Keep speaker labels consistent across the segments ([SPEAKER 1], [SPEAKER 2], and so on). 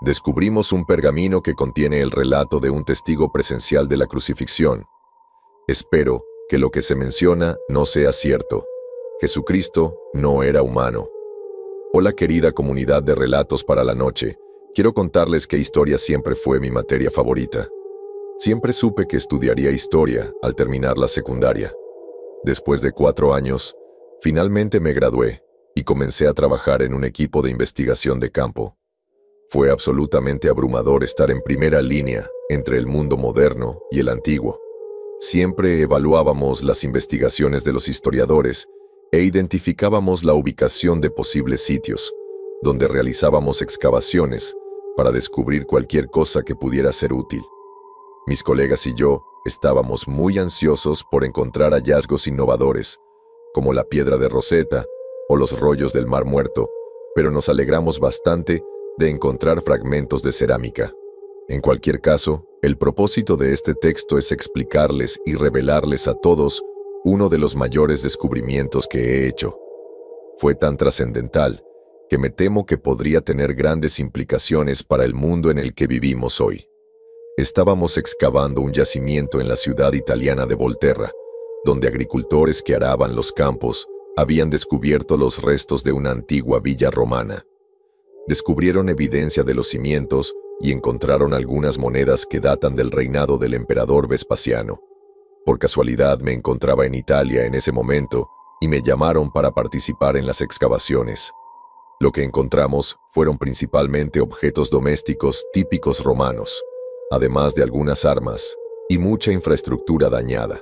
[SPEAKER 1] Descubrimos un pergamino que contiene el relato de un testigo presencial de la crucifixión. Espero que lo que se menciona no sea cierto. Jesucristo no era humano. Hola querida comunidad de Relatos para la Noche. Quiero contarles que historia siempre fue mi materia favorita. Siempre supe que estudiaría historia al terminar la secundaria. Después de 4 años, finalmente me gradué y comencé a trabajar en un equipo de investigación de campo. Fue absolutamente abrumador estar en primera línea entre el mundo moderno y el antiguo. Siempre evaluábamos las investigaciones de los historiadores e identificábamos la ubicación de posibles sitios, donde realizábamos excavaciones para descubrir cualquier cosa que pudiera ser útil. Mis colegas y yo estábamos muy ansiosos por encontrar hallazgos innovadores, como la piedra de Rosetta o los rollos del Mar Muerto, pero nos alegramos bastante de encontrar fragmentos de cerámica. En cualquier caso, el propósito de este texto es explicarles y revelarles a todos uno de los mayores descubrimientos que he hecho. Fue tan trascendental que me temo que podría tener grandes implicaciones para el mundo en el que vivimos hoy. Estábamos excavando un yacimiento en la ciudad italiana de Volterra, donde agricultores que araban los campos habían descubierto los restos de una antigua villa romana. Descubrieron evidencia de los cimientos y encontraron algunas monedas que datan del reinado del emperador Vespasiano. Por casualidad me encontraba en Italia en ese momento y me llamaron para participar en las excavaciones. Lo que encontramos fueron principalmente objetos domésticos típicos romanos, además de algunas armas y mucha infraestructura dañada.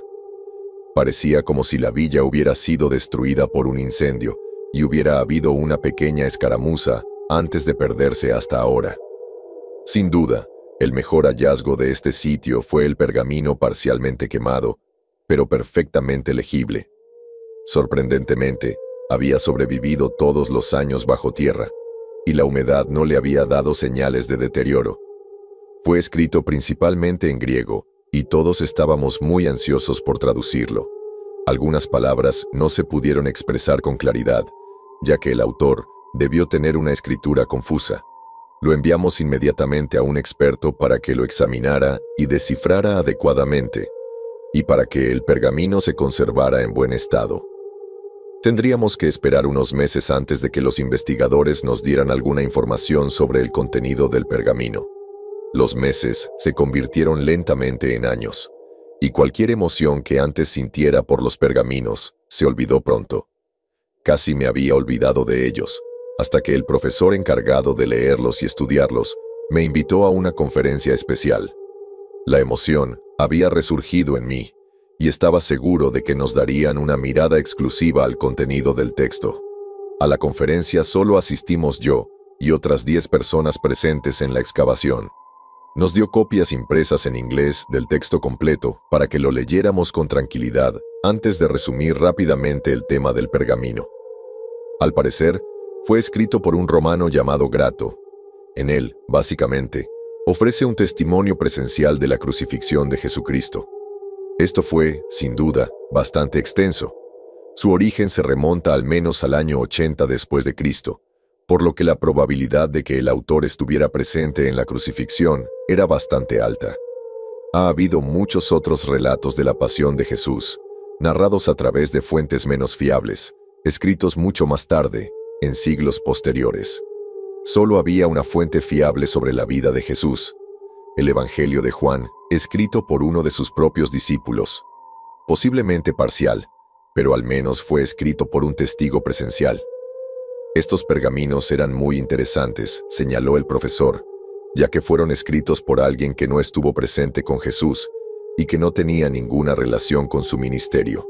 [SPEAKER 1] Parecía como si la villa hubiera sido destruida por un incendio y hubiera habido una pequeña escaramuza antes de perderse hasta ahora. Sin duda, el mejor hallazgo de este sitio fue el pergamino parcialmente quemado, pero perfectamente legible. Sorprendentemente, había sobrevivido todos los años bajo tierra, y la humedad no le había dado señales de deterioro. Fue escrito principalmente en griego, y todos estábamos muy ansiosos por traducirlo. Algunas palabras no se pudieron expresar con claridad, ya que el autor debió tener una escritura confusa. Lo enviamos inmediatamente a un experto para que lo examinara y descifrara adecuadamente, y para que el pergamino se conservara en buen estado. Tendríamos que esperar unos meses antes de que los investigadores nos dieran alguna información sobre el contenido del pergamino. Los meses se convirtieron lentamente en años, y cualquier emoción que antes sintiera por los pergaminos se olvidó pronto. Casi me había olvidado de ellos, hasta que el profesor encargado de leerlos y estudiarlos me invitó a una conferencia especial. La emoción había resurgido en mí, y estaba seguro de que nos darían una mirada exclusiva al contenido del texto. A la conferencia solo asistimos yo y otras 10 personas presentes en la excavación. Nos dio copias impresas en inglés del texto completo para que lo leyéramos con tranquilidad antes de resumir rápidamente el tema del pergamino. Al parecer, fue escrito por un romano llamado Grato. En él, básicamente, ofrece un testimonio presencial de la crucifixión de Jesucristo. Esto fue, sin duda, bastante extenso. Su origen se remonta al menos al año 80 después de Cristo, por lo que la probabilidad de que el autor estuviera presente en la crucifixión era bastante alta. Ha habido muchos otros relatos de la pasión de Jesús, narrados a través de fuentes menos fiables, escritos mucho más tarde, en siglos posteriores. Solo había una fuente fiable sobre la vida de Jesús, el Evangelio de Juan, escrito por uno de sus propios discípulos. Posiblemente parcial, pero al menos fue escrito por un testigo presencial. Estos pergaminos eran muy interesantes, señaló el profesor, ya que fueron escritos por alguien que no estuvo presente con Jesús y que no tenía ninguna relación con su ministerio.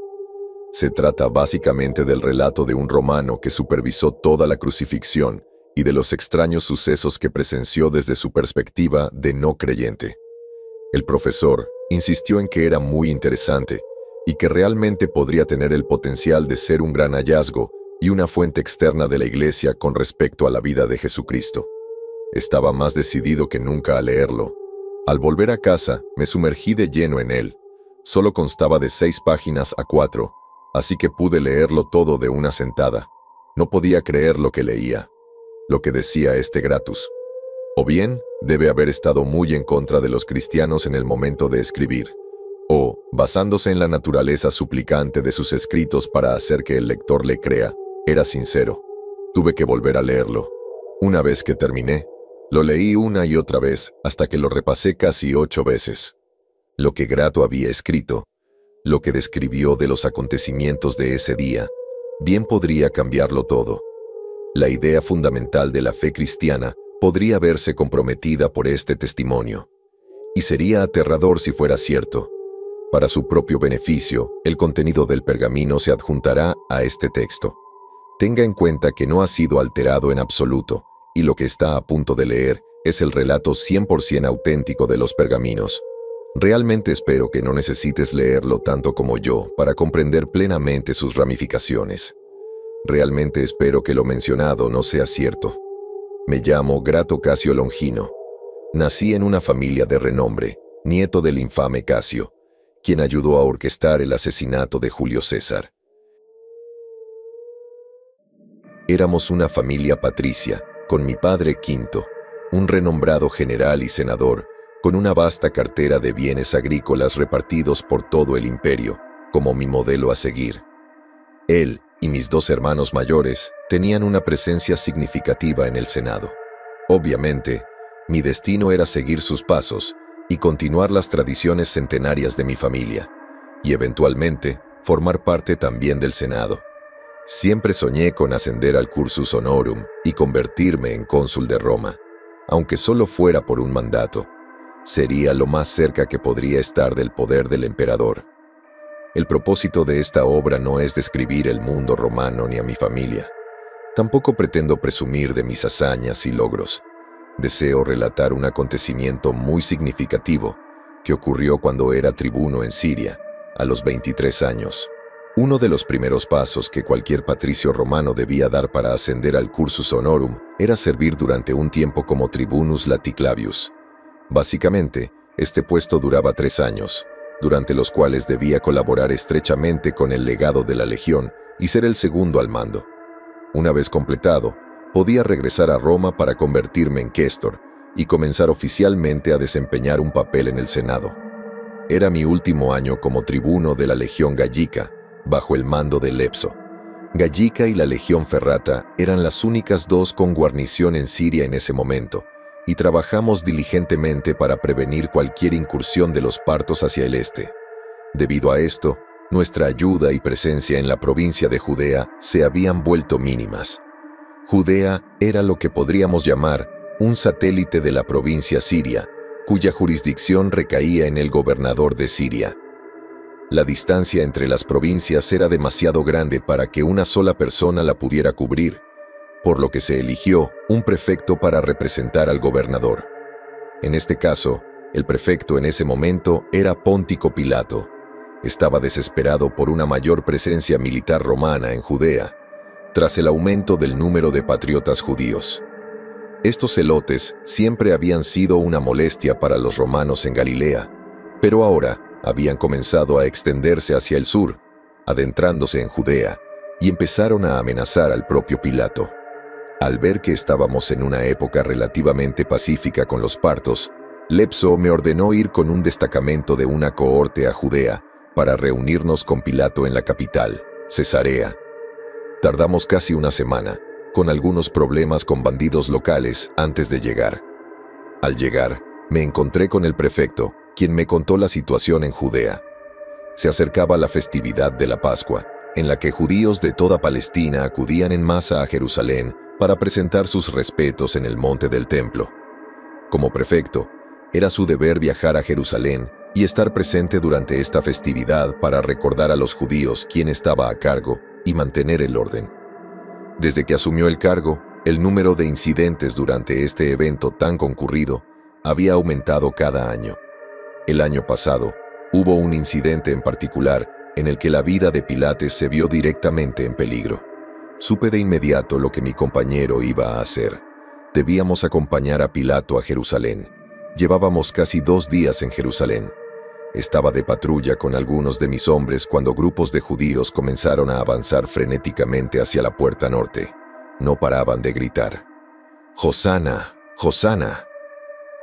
[SPEAKER 1] Se trata básicamente del relato de un romano que supervisó toda la crucifixión y de los extraños sucesos que presenció desde su perspectiva de no creyente. El profesor insistió en que era muy interesante y que realmente podría tener el potencial de ser un gran hallazgo y una fuente externa de la Iglesia con respecto a la vida de Jesucristo. Estaba más decidido que nunca a leerlo. Al volver a casa, me sumergí de lleno en él. Solo constaba de 6 páginas a 4, así que pude leerlo todo de una sentada. No podía creer lo que leía, lo que decía este Gratus. O bien, debe haber estado muy en contra de los cristianos en el momento de escribir, o, basándose en la naturaleza suplicante de sus escritos para hacer que el lector le crea, era sincero. Tuve que volver a leerlo. Una vez que terminé, lo leí una y otra vez hasta que lo repasé casi 8 veces. Lo que Grato había escrito, lo que describió de los acontecimientos de ese día, bien podría cambiarlo todo. La idea fundamental de la fe cristiana podría verse comprometida por este testimonio. Y sería aterrador si fuera cierto. Para su propio beneficio, el contenido del pergamino se adjuntará a este texto. Tenga en cuenta que no ha sido alterado en absoluto, y lo que está a punto de leer es el relato 100% auténtico de los pergaminos. Realmente espero que no necesites leerlo tanto como yo para comprender plenamente sus ramificaciones. Realmente espero que lo mencionado no sea cierto. Me llamo Grato Casio Longino. Nací en una familia de renombre, nieto del infame Casio, quien ayudó a orquestar el asesinato de Julio César. Éramos una familia patricia, con mi padre Quinto, un renombrado general y senador, con una vasta cartera de bienes agrícolas repartidos por todo el imperio, como mi modelo a seguir. Él y mis 2 hermanos mayores tenían una presencia significativa en el Senado. Obviamente, mi destino era seguir sus pasos y continuar las tradiciones centenarias de mi familia, y eventualmente formar parte también del Senado. Siempre soñé con ascender al cursus honorum y convertirme en cónsul de Roma, aunque solo fuera por un mandato. Sería lo más cerca que podría estar del poder del emperador. El propósito de esta obra no es describir el mundo romano ni a mi familia. Tampoco pretendo presumir de mis hazañas y logros. Deseo relatar un acontecimiento muy significativo que ocurrió cuando era tribuno en Siria, a los 23 años. Uno de los primeros pasos que cualquier patricio romano debía dar para ascender al cursus honorum era servir durante un tiempo como tribunus laticlavius. Básicamente, este puesto duraba 3 años, durante los cuales debía colaborar estrechamente con el legado de la legión y ser el segundo al mando. Una vez completado, podía regresar a Roma para convertirme en quaestor y comenzar oficialmente a desempeñar un papel en el Senado. Era mi último año como tribuno de la Legión Gallica, bajo el mando de Lepso. Gallica y la Legión Ferrata eran las únicas 2 con guarnición en Siria en ese momento, y trabajamos diligentemente para prevenir cualquier incursión de los partos hacia el este. Debido a esto, nuestra ayuda y presencia en la provincia de Judea se habían vuelto mínimas. Judea era lo que podríamos llamar un satélite de la provincia siria, cuya jurisdicción recaía en el gobernador de Siria. La distancia entre las provincias era demasiado grande para que una sola persona la pudiera cubrir, por lo que se eligió un prefecto para representar al gobernador. En este caso, el prefecto en ese momento era Póntico Pilato. Estaba desesperado por una mayor presencia militar romana en Judea, tras el aumento del número de patriotas judíos. Estos celotes siempre habían sido una molestia para los romanos en Galilea, pero ahora habían comenzado a extenderse hacia el sur, adentrándose en Judea, y empezaron a amenazar al propio Pilato. Al ver que estábamos en una época relativamente pacífica con los partos, Lepso me ordenó ir con un destacamento de una cohorte a Judea para reunirnos con Pilato en la capital, Cesarea. Tardamos casi una semana, con algunos problemas con bandidos locales antes de llegar. Al llegar, me encontré con el prefecto, quien me contó la situación en Judea. Se acercaba la festividad de la Pascua, en la que judíos de toda Palestina acudían en masa a Jerusalén para presentar sus respetos en el monte del templo. Como prefecto, era su deber viajar a Jerusalén y estar presente durante esta festividad para recordar a los judíos quién estaba a cargo y mantener el orden. Desde que asumió el cargo, el número de incidentes durante este evento tan concurrido había aumentado cada año. El año pasado, hubo un incidente en particular en el que la vida de Pilates se vio directamente en peligro. Supe de inmediato lo que mi compañero iba a hacer. Debíamos acompañar a Pilato a Jerusalén. Llevábamos casi 2 días en Jerusalén. Estaba de patrulla con algunos de mis hombres cuando grupos de judíos comenzaron a avanzar frenéticamente hacia la puerta norte. No paraban de gritar: «¡Hosana! «Hosana».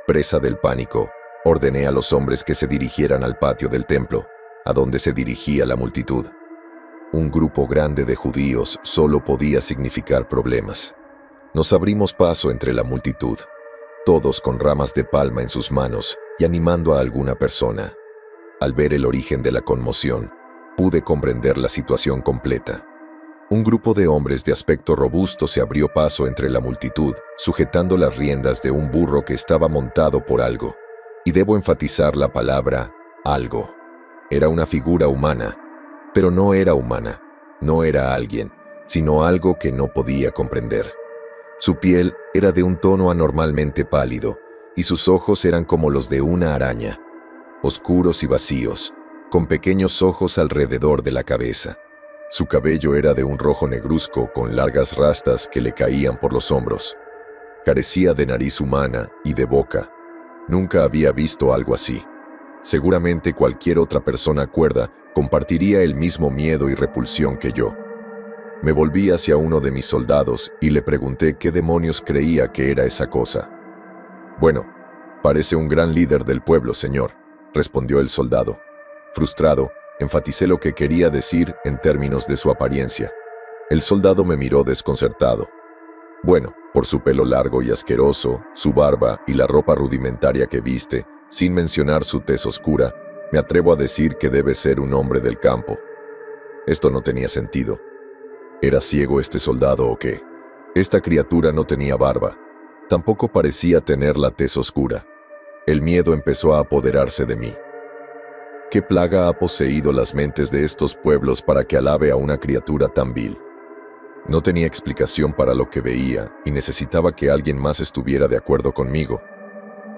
[SPEAKER 1] Presa del pánico, ordené a los hombres que se dirigieran al patio del templo, a donde se dirigía la multitud. Un grupo grande de judíos solo podía significar problemas. Nos abrimos paso entre la multitud, todos con ramas de palma en sus manos y animando a alguna persona. Al ver el origen de la conmoción, pude comprender la situación completa. Un grupo de hombres de aspecto robusto se abrió paso entre la multitud, sujetando las riendas de un burro que estaba montado por algo. Y debo enfatizar la palabra algo. Era una figura humana, pero no era humana, no era alguien, sino algo que no podía comprender. Su piel era de un tono anormalmente pálido, y sus ojos eran como los de una araña, oscuros y vacíos, con pequeños ojos alrededor de la cabeza. Su cabello era de un rojo negruzco con largas rastas que le caían por los hombros. Carecía de nariz humana y de boca. Nunca había visto algo así. Seguramente cualquier otra persona cuerda compartiría el mismo miedo y repulsión que yo. Me volví hacia uno de mis soldados y le pregunté qué demonios creía que era esa cosa. «Bueno, parece un gran líder del pueblo, señor», respondió el soldado. Frustrado, enfaticé lo que quería decir en términos de su apariencia. El soldado me miró desconcertado. «Bueno, por su pelo largo y asqueroso, su barba y la ropa rudimentaria que viste, sin mencionar su tez oscura, me atrevo a decir que debe ser un hombre del campo». Esto no tenía sentido. ¿Era ciego este soldado o qué? Esta criatura no tenía barba. Tampoco parecía tener la tez oscura. El miedo empezó a apoderarse de mí. ¿Qué plaga ha poseído las mentes de estos pueblos para que alabe a una criatura tan vil? No tenía explicación para lo que veía y necesitaba que alguien más estuviera de acuerdo conmigo.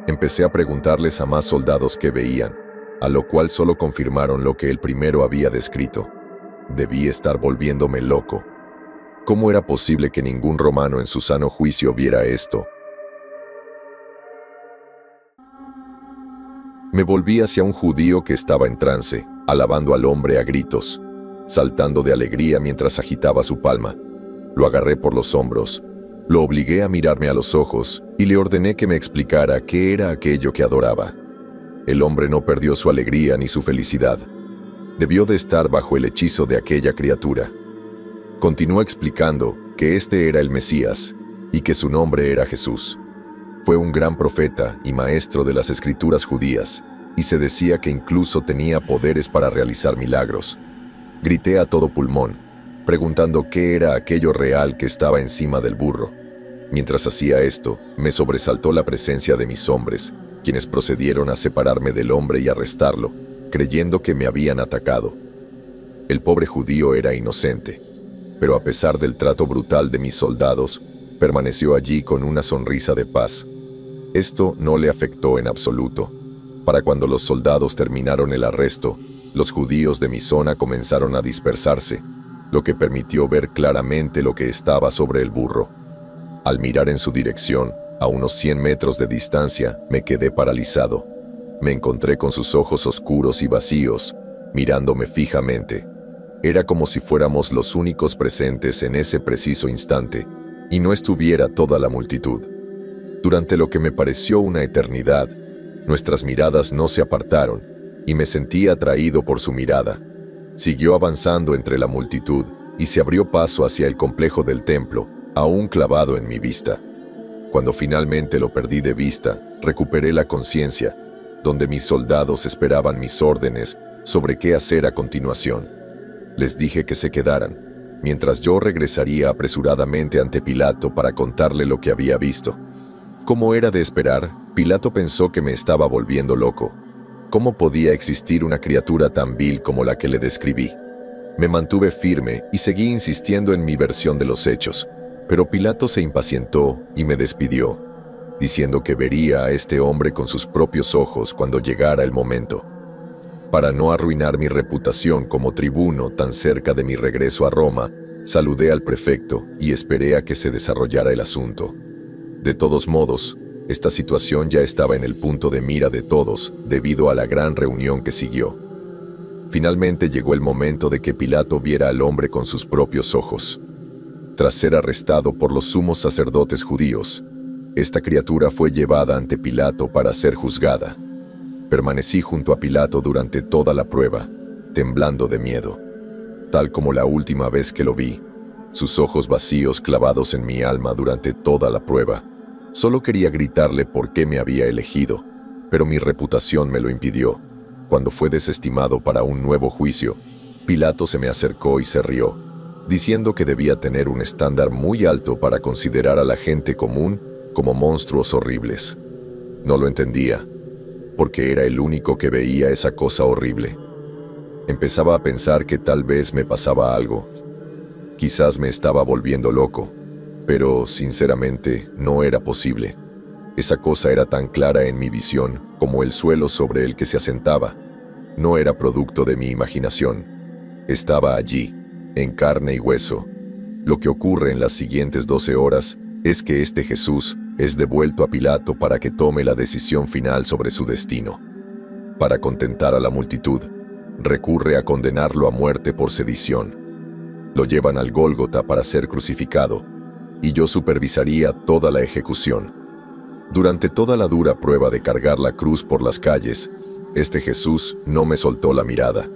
[SPEAKER 1] Empecé a preguntarles a más soldados qué veían, a lo cual solo confirmaron lo que el primero había descrito. Debí estar volviéndome loco. ¿Cómo era posible que ningún romano en su sano juicio viera esto? Me volví hacia un judío que estaba en trance, alabando al hombre a gritos, saltando de alegría mientras agitaba su palma. Lo agarré por los hombros, lo obligué a mirarme a los ojos y le ordené que me explicara qué era aquello que adoraba. El hombre no perdió su alegría ni su felicidad. Debió de estar bajo el hechizo de aquella criatura. Continuó explicando que este era el Mesías y que su nombre era Jesús. Fue un gran profeta y maestro de las escrituras judías, y se decía que incluso tenía poderes para realizar milagros. Grité a todo pulmón, preguntando qué era aquello real que estaba encima del burro. Mientras hacía esto, me sobresaltó la presencia de mis hombres, quienes procedieron a separarme del hombre y arrestarlo, creyendo que me habían atacado. El pobre judío era inocente, pero a pesar del trato brutal de mis soldados, permaneció allí con una sonrisa de paz. Esto no le afectó en absoluto. Para cuando los soldados terminaron el arresto, los judíos de mi zona comenzaron a dispersarse, lo que permitió ver claramente lo que estaba sobre el burro. Al mirar en su dirección, a unos 100 metros de distancia, me quedé paralizado. Me encontré con sus ojos oscuros y vacíos, mirándome fijamente. Era como si fuéramos los únicos presentes en ese preciso instante, y no estuviera toda la multitud. Durante lo que me pareció una eternidad, nuestras miradas no se apartaron, y me sentí atraído por su mirada. Siguió avanzando entre la multitud, y se abrió paso hacia el complejo del templo, aún clavado en mi vista. Cuando finalmente lo perdí de vista, recuperé la conciencia, donde mis soldados esperaban mis órdenes sobre qué hacer a continuación. Les dije que se quedaran, mientras yo regresaría apresuradamente ante Pilato para contarle lo que había visto. Como era de esperar, Pilato pensó que me estaba volviendo loco. ¿Cómo podía existir una criatura tan vil como la que le describí? Me mantuve firme y seguí insistiendo en mi versión de los hechos, pero Pilato se impacientó y me despidió, diciendo que vería a este hombre con sus propios ojos cuando llegara el momento. Para no arruinar mi reputación como tribuno tan cerca de mi regreso a Roma, saludé al prefecto y esperé a que se desarrollara el asunto. De todos modos, esta situación ya estaba en el punto de mira de todos debido a la gran reunión que siguió. Finalmente llegó el momento de que Pilato viera al hombre con sus propios ojos. Tras ser arrestado por los sumos sacerdotes judíos, Esta criatura fue llevada ante Pilato para ser juzgada. Permanecí junto a Pilato durante toda la prueba, temblando de miedo. Tal como la última vez que lo vi, sus ojos vacíos clavados en mi alma durante toda la prueba. Solo quería gritarle por qué me había elegido, pero mi reputación me lo impidió. Cuando fue desestimado para un nuevo juicio, Pilato se me acercó y se rió, diciendo que debía tener un estándar muy alto para considerar a la gente común como monstruos horribles. No lo entendía, porque era el único que veía esa cosa horrible. Empezaba a pensar que tal vez me pasaba algo. Quizás me estaba volviendo loco, pero sinceramente no era posible. Esa cosa era tan clara en mi visión como el suelo sobre el que se asentaba. No era producto de mi imaginación. Estaba allí, en carne y hueso. Lo que ocurre en las siguientes 12 horas es que este Jesús es devuelto a Pilato para que tome la decisión final sobre su destino. Para contentar a la multitud, recurre a condenarlo a muerte por sedición. Lo llevan al Gólgota para ser crucificado, y yo supervisaría toda la ejecución. Durante toda la dura prueba de cargar la cruz por las calles, este Jesús no me soltó la mirada.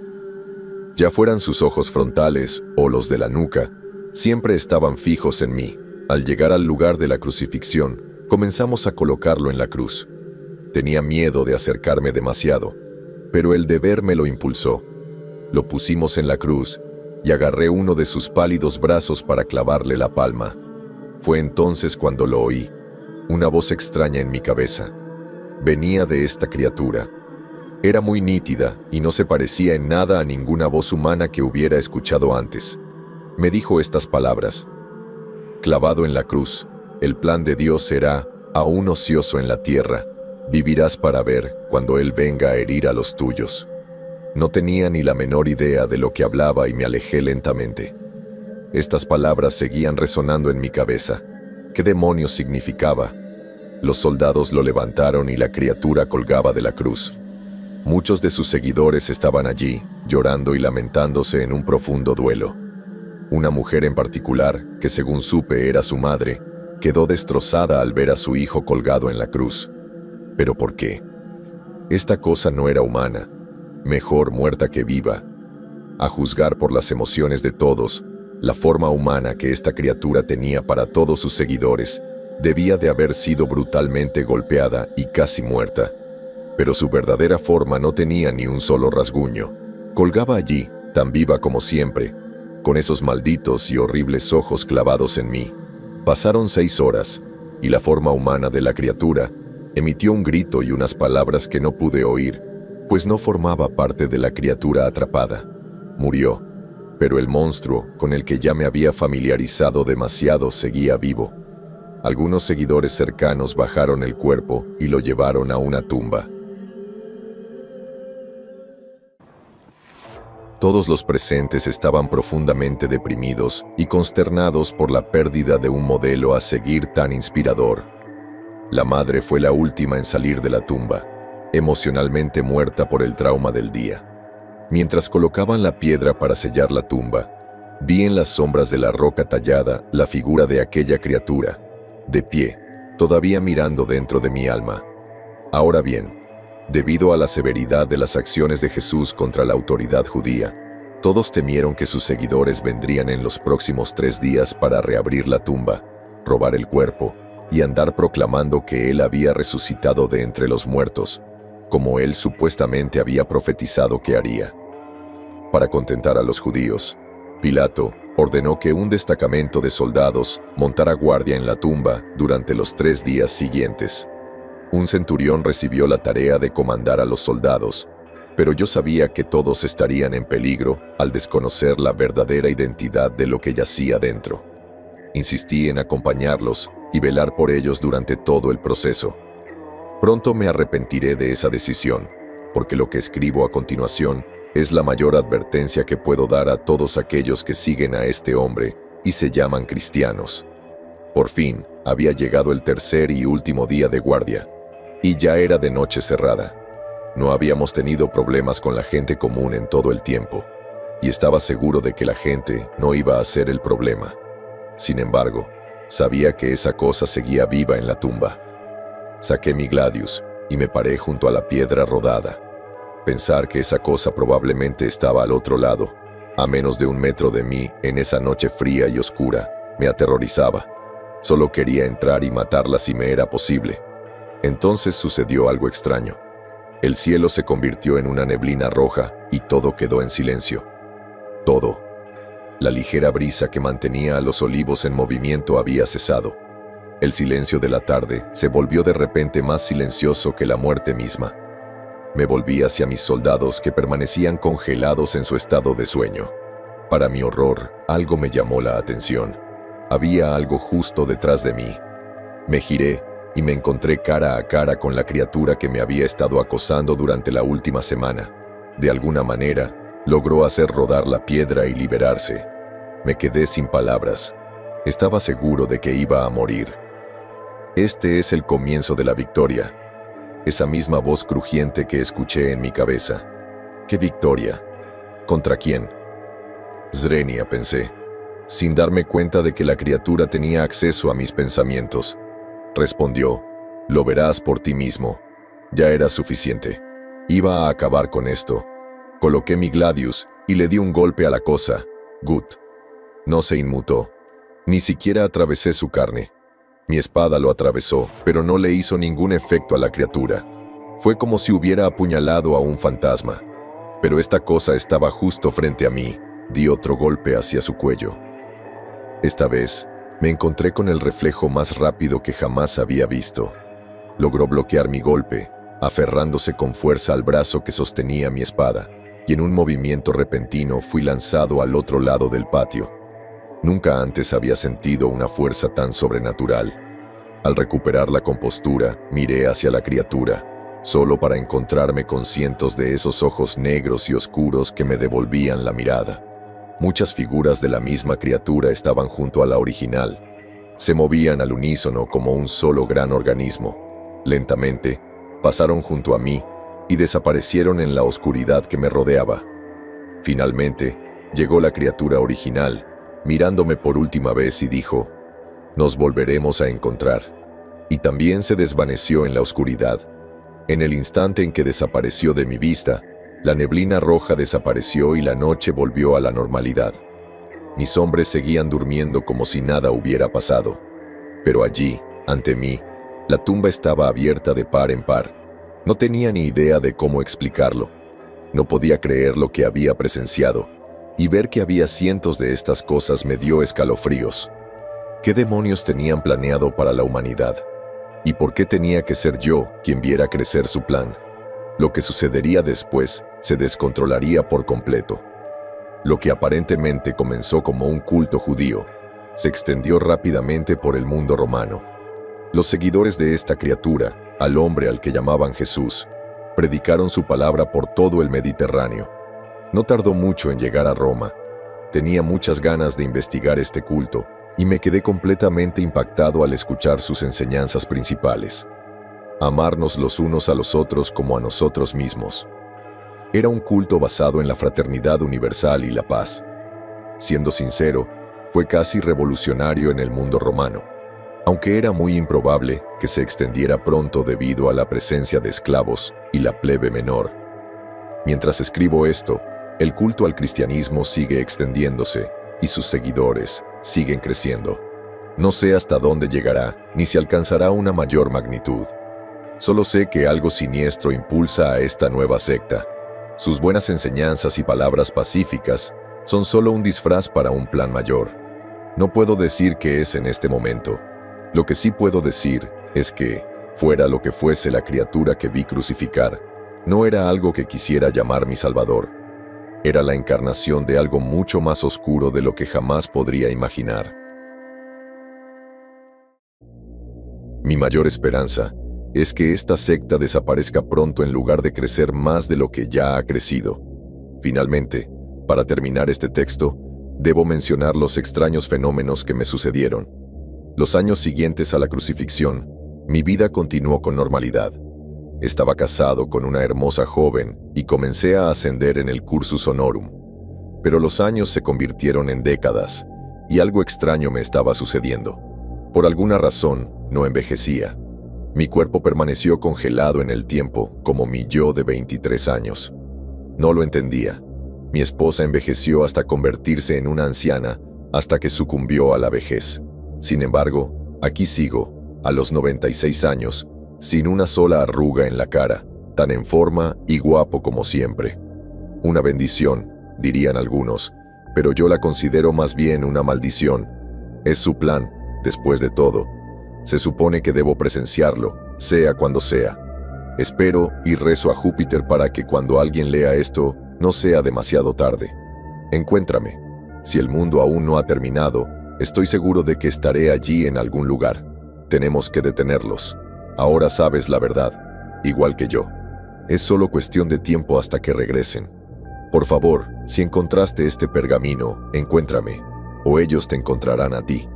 [SPEAKER 1] Ya fueran sus ojos frontales o los de la nuca, siempre estaban fijos en mí. Al llegar al lugar de la crucifixión, comenzamos a colocarlo en la cruz. Tenía miedo de acercarme demasiado, pero el deber me lo impulsó. Lo pusimos en la cruz y agarré uno de sus pálidos brazos para clavarle la palma. Fue entonces cuando lo oí, una voz extraña en mi cabeza. Venía de esta criatura. Era muy nítida y no se parecía en nada a ninguna voz humana que hubiera escuchado antes. Me dijo estas palabras: clavado en la cruz, el plan de Dios será aún ocioso en la tierra. Vivirás para ver cuando Él venga a herir a los tuyos. No tenía ni la menor idea de lo que hablaba y me alejé lentamente. Estas palabras seguían resonando en mi cabeza. ¿Qué demonios significaba? Los soldados lo levantaron y la criatura colgaba de la cruz. Muchos de sus seguidores estaban allí, llorando y lamentándose en un profundo duelo. Una mujer en particular, que según supe era su madre, quedó destrozada al ver a su hijo colgado en la cruz. ¿Pero por qué? Esta cosa no era humana, mejor muerta que viva. A juzgar por las emociones de todos, la forma humana que esta criatura tenía para todos sus seguidores debía de haber sido brutalmente golpeada y casi muerta. Pero su verdadera forma no tenía ni un solo rasguño. Colgaba allí, tan viva como siempre, con esos malditos y horribles ojos clavados en mí. Pasaron 6 horas, y la forma humana de la criatura emitió un grito y unas palabras que no pude oír, pues no formaba parte de la criatura atrapada. Murió, pero el monstruo, con el que ya me había familiarizado demasiado, seguía vivo. Algunos seguidores cercanos bajaron el cuerpo y lo llevaron a una tumba. Todos los presentes estaban profundamente deprimidos y consternados por la pérdida de un modelo a seguir tan inspirador. La madre fue la última en salir de la tumba, emocionalmente muerta por el trauma del día. Mientras colocaban la piedra para sellar la tumba, vi en las sombras de la roca tallada la figura de aquella criatura, de pie, todavía mirando dentro de mi alma. Ahora bien, debido a la severidad de las acciones de Jesús contra la autoridad judía, todos temieron que sus seguidores vendrían en los próximos 3 días para reabrir la tumba, robar el cuerpo y andar proclamando que Él había resucitado de entre los muertos, como Él supuestamente había profetizado que haría. Para contentar a los judíos, Pilato ordenó que un destacamento de soldados montara guardia en la tumba durante los 3 días siguientes. Un centurión recibió la tarea de comandar a los soldados, pero yo sabía que todos estarían en peligro al desconocer la verdadera identidad de lo que yacía dentro. Insistí en acompañarlos y velar por ellos durante todo el proceso. Pronto me arrepentiré de esa decisión, porque lo que escribo a continuación es la mayor advertencia que puedo dar a todos aquellos que siguen a este hombre y se llaman cristianos. Por fin, había llegado el tercer y último día de guardia, y ya era de noche cerrada. No habíamos tenido problemas con la gente común en todo el tiempo, y estaba seguro de que la gente no iba a ser el problema. Sin embargo, Sabía que esa cosa seguía viva en la tumba. Saqué mi gladius y me paré junto a la piedra rodada. Pensar que esa cosa probablemente estaba al otro lado, a menos de 1 metro de mí, en esa noche fría y oscura, me aterrorizaba. Solo quería entrar y matarla si me era posible. Entonces sucedió algo extraño. El cielo se convirtió en una neblina roja y todo quedó en silencio. Todo. La ligera brisa que mantenía a los olivos en movimiento había cesado. El silencio de la tarde se volvió de repente más silencioso que la muerte misma. Me volví hacia mis soldados que permanecían congelados en su estado de sueño. Para mi horror, algo me llamó la atención. Había algo justo detrás de mí. Me giré y me encontré cara a cara con la criatura que me había estado acosando durante la última semana. De alguna manera, logró hacer rodar la piedra y liberarse. Me quedé sin palabras. Estaba seguro de que iba a morir. Este es el comienzo de la victoria. Esa misma voz crujiente que escuché en mi cabeza. ¿Qué victoria? ¿Contra quién? Zrenia, pensé, sin darme cuenta de que la criatura tenía acceso a mis pensamientos. Respondió, lo verás por ti mismo. Ya era suficiente. Iba a acabar con esto. Coloqué mi gladius y le di un golpe a la cosa. Gut. No se inmutó. Ni siquiera atravesé su carne. Mi espada lo atravesó, pero no le hizo ningún efecto a la criatura. Fue como si hubiera apuñalado a un fantasma. Pero esta cosa estaba justo frente a mí. Di otro golpe hacia su cuello. Esta vez, me encontré con el reflejo más rápido que jamás había visto. Logró bloquear mi golpe, aferrándose con fuerza al brazo que sostenía mi espada, y en un movimiento repentino fui lanzado al otro lado del patio. Nunca antes había sentido una fuerza tan sobrenatural. Al recuperar la compostura, miré hacia la criatura, solo para encontrarme con cientos de esos ojos negros y oscuros que me devolvían la mirada. Muchas figuras de la misma criatura estaban junto a la original. Se movían al unísono como un solo gran organismo. Lentamente, pasaron junto a mí y desaparecieron en la oscuridad que me rodeaba. Finalmente, llegó la criatura original, mirándome por última vez y dijo, «Nos volveremos a encontrar». Y también se desvaneció en la oscuridad. En el instante en que desapareció de mi vista, la neblina roja desapareció y la noche volvió a la normalidad. Mis hombres seguían durmiendo como si nada hubiera pasado. Pero allí, ante mí, la tumba estaba abierta de par en par. No tenía ni idea de cómo explicarlo. No podía creer lo que había presenciado, y ver que había cientos de estas cosas me dio escalofríos. ¿Qué demonios tenían planeado para la humanidad? ¿Y por qué tenía que ser yo quien viera crecer su plan? Lo que sucedería después se descontrolaría por completo. Lo que aparentemente comenzó como un culto judío, se extendió rápidamente por el mundo romano. Los seguidores de esta criatura, al hombre al que llamaban Jesús, predicaron su palabra por todo el Mediterráneo. No tardó mucho en llegar a Roma. Tenía muchas ganas de investigar este culto y me quedé completamente impactado al escuchar sus enseñanzas principales. Amarnos los unos a los otros como a nosotros mismos. Era un culto basado en la fraternidad universal y la paz. Siendo sincero, fue casi revolucionario en el mundo romano, aunque era muy improbable que se extendiera pronto debido a la presencia de esclavos y la plebe menor. Mientras escribo esto, el culto al cristianismo sigue extendiéndose y sus seguidores siguen creciendo. No sé hasta dónde llegará ni si alcanzará una mayor magnitud. Solo sé que algo siniestro impulsa a esta nueva secta. Sus buenas enseñanzas y palabras pacíficas son solo un disfraz para un plan mayor. No puedo decir qué es en este momento. Lo que sí puedo decir es que, fuera lo que fuese la criatura que vi crucificar, no era algo que quisiera llamar mi Salvador. Era la encarnación de algo mucho más oscuro de lo que jamás podría imaginar. Mi mayor esperanza es que esta secta desaparezca pronto en lugar de crecer más de lo que ya ha crecido. Finalmente, para terminar este texto, debo mencionar los extraños fenómenos que me sucedieron. Los años siguientes a la crucifixión, mi vida continuó con normalidad. Estaba casado con una hermosa joven y comencé a ascender en el cursus honorum. Pero los años se convirtieron en décadas y algo extraño me estaba sucediendo. Por alguna razón, no envejecía. Mi cuerpo permaneció congelado en el tiempo, como mi yo de 23 años. No lo entendía. Mi esposa envejeció hasta convertirse en una anciana, hasta que sucumbió a la vejez. Sin embargo, aquí sigo, a los 96 años, sin una sola arruga en la cara, tan en forma y guapo como siempre. Una bendición, dirían algunos, pero yo la considero más bien una maldición. Es su plan, después de todo. Se supone que debo presenciarlo, sea cuando sea. Espero y rezo a Júpiter para que cuando alguien lea esto, no sea demasiado tarde. Encuéntrame. Si el mundo aún no ha terminado, estoy seguro de que estaré allí en algún lugar. Tenemos que detenerlos. Ahora sabes la verdad, igual que yo. Es solo cuestión de tiempo hasta que regresen. Por favor, si encontraste este pergamino, encuéntrame, o ellos te encontrarán a ti.